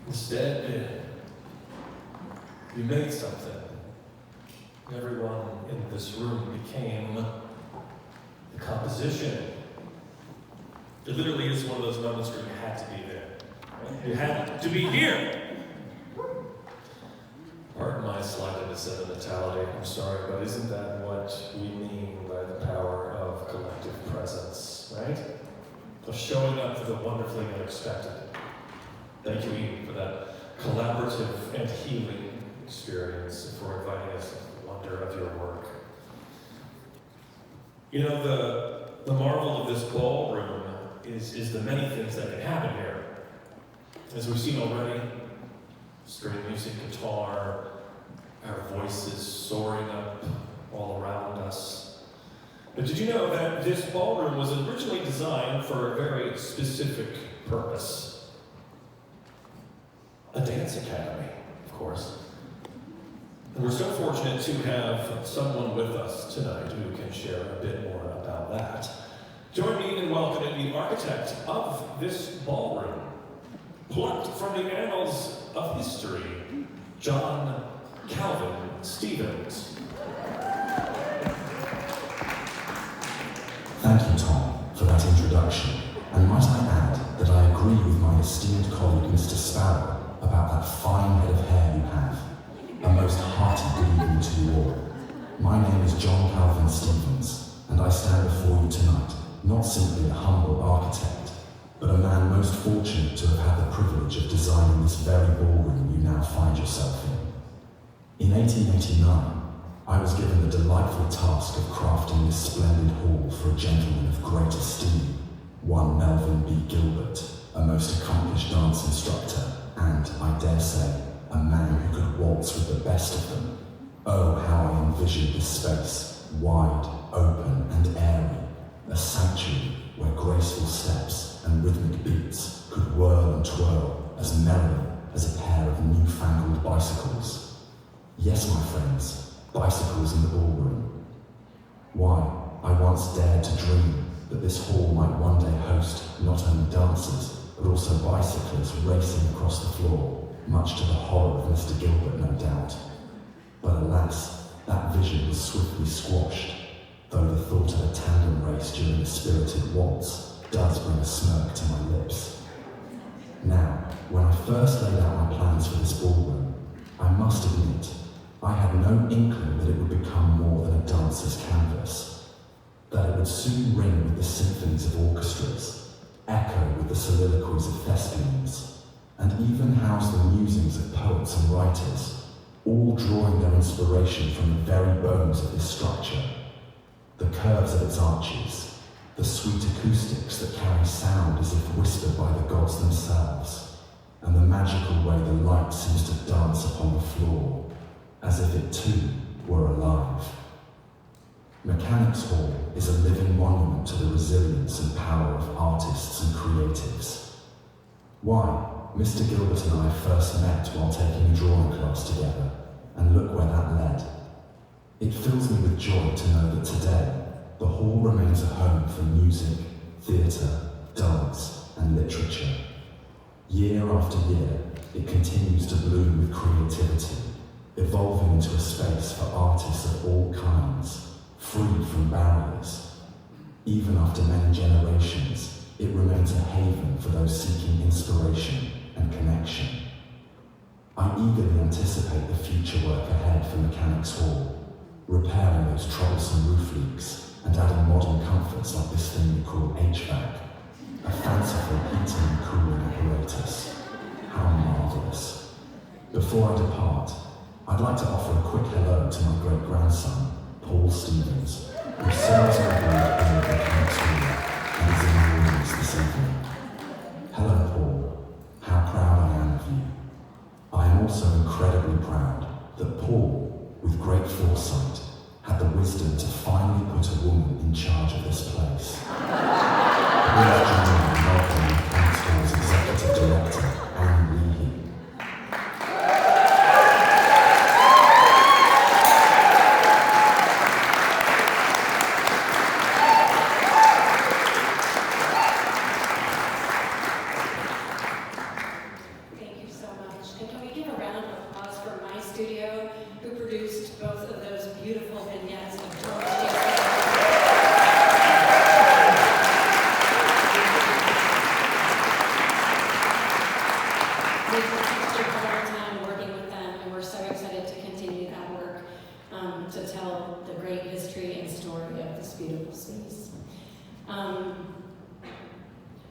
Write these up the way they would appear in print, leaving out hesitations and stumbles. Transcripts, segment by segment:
Instead, you made something. Everyone in this room became the composition. It literally is one of those moments where you had to be there. Right? You had to be here. Pardon my slight into sentimentality, I'm sorry, but isn't that what we mean by the power of collective presence, right? Of showing up for the wonderfully unexpected. Thank you, Ian, for that collaborative and healing experience, and for inviting us into the wonder of your work. You know, the marvel of this ballroom is the many things that can happen here. As we've seen already, string music, guitar, our voices soaring up all around us. But did you know that this ballroom was originally designed for a very specific purpose? A dance academy, of course. And we're so fortunate to have someone with us tonight who can share a bit more about that. Join me in welcoming the architect of this ballroom, plucked from the annals of history, John Calvin Stevens. Thank you, Tom, for that introduction. And might I add that I agree with my esteemed colleague, Mr. Sparrow, about that fine head of hair you have. A most hearty good evening to you all. My name is John Calvin Stevens, and I stand before you tonight, not simply a humble architect, but a man most fortunate to have had the privilege of designing this very ballroom you now find yourself in. In 1889, I was given the delightful task of crafting this splendid hall for a gentleman of great esteem, one Melvin B. Gilbert, a most accomplished dance instructor, and, I dare say, a man who could waltz with the best of them. Oh, how I envisioned this space, wide, open, and airy, a sanctuary where graceful steps and rhythmic beats could whirl and twirl as merrily as a pair of newfangled bicycles. Yes, my friends, bicycles in the ballroom. Why, I once dared to dream that this hall might one day host not only dancers, but also bicyclists racing across the floor, much to the horror of Mr. Gilbert, no doubt. But alas, that vision was swiftly squashed, though the thought of a tandem race during a spirited waltz does bring a smirk to my lips. Now, when I first laid out my plans for this ballroom, I must admit, I had no inkling that it would become more than a dancer's canvas, that it would soon ring with the symphonies of orchestras, echo with the soliloquies of thespians, and even house the musings of poets and writers, all drawing their inspiration from the very bones of this structure. The curves of its arches, the sweet acoustics that carry sound as if whispered by the gods themselves, and the magical way the light seems to dance upon the floor, as if it too were alive. Mechanics Hall is a living monument to the resilience and power of artists and creatives. Why, Mr. Gilbert and I first met while taking a drawing class together, and look where that led. It fills me with joy to know that today, the hall remains a home for music, theatre, dance, and literature. Year after year, it continues to bloom with creativity, evolving into a space for artists of all kinds, free from barriers. Even after many generations, it remains a haven for those seeking inspiration and connection. I eagerly anticipate the future work ahead for Mechanics Hall, repairing those troublesome roof leaks and adding modern comforts like this thing we call HVAC, a fanciful heating and cooling apparatus. How marvellous. Before I depart, I'd like to offer a quick hello to my great-grandson, Paul Stevens, who serves on the board here at Mechanics Hall and is in the audience this evening. Hello, Paul. How proud I am of you. I am also incredibly proud that Paul, with great foresight, had the wisdom to finally put a woman in charge of this place. Please join me in welcoming Mechanics Hall's Executive Director, Anne Leahy. Thank you so much.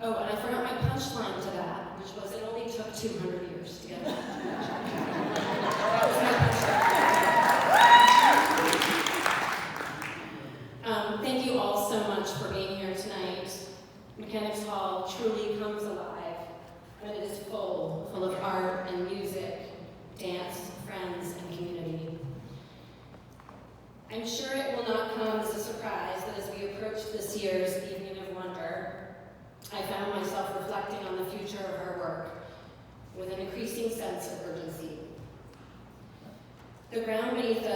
Oh, and I forgot my punchline to that, which was it only took 200 years to get that. That was my punchline. Thank you all so much for being here tonight. Mechanics Hall truly comes alive, and it is full of art and music, dance, friends, and community. I'm sure it will not come as a surprise that as we approach this year's Evening of Wonder, I found myself reflecting on the future of our work with an increasing sense of urgency. The ground beneath us